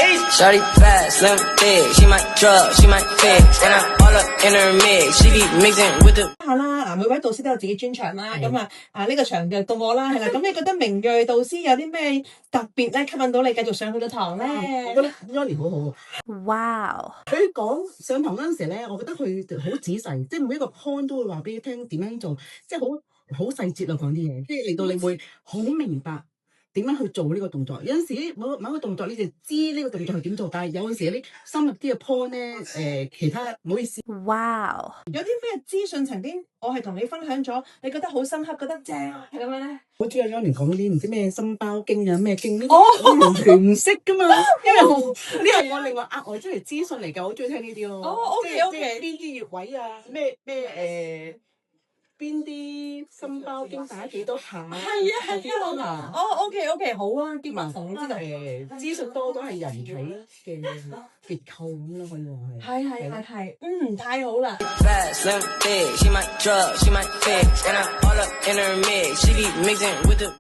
Shawty fast, slim, thick. She might drug, she might fix. And I'm all up in her mix. She be mixing with the. 下啦，嗱，每位導師都有自己專長啦，咁呢個場就到我啦，係啦，咁你覺得明鋭導師有啲咩特別咧，吸引到你繼續上佢嘅堂咧？我覺得 Yanni 好好。哇！佢講上堂嗰陣時咧，我覺得佢好仔細，即係每一個 point 都會話俾你聽點樣做，即係好細節啊講啲嘢，即係令到你會好明白點樣去做呢個動作。有陣時某一個動作你就知呢個動作係點做，但係有陣時有啲深入啲嘅 point 咧，其他唔好意思。哇！有啲咩資訊層面我係同你分享咗，你覺得好深刻，覺得正係咁樣咧？好中意Yanni講啲唔知咩心包經啊咩經呢啲，我完全唔識噶嘛，因為呢係我另外額外出嚟資訊嚟㗎，我中意聽呢啲咯。OK，邊啲穴位啊？咩邊啲心包經打幾多下？係啊。OK，好啊，結婚房知道。資訊多都係人體嘅結構咁咯，可以話係。係，太好啦。Fast, slim, thick. She might drug, she might fix. And I'm all up in her mix. She be mixing with the.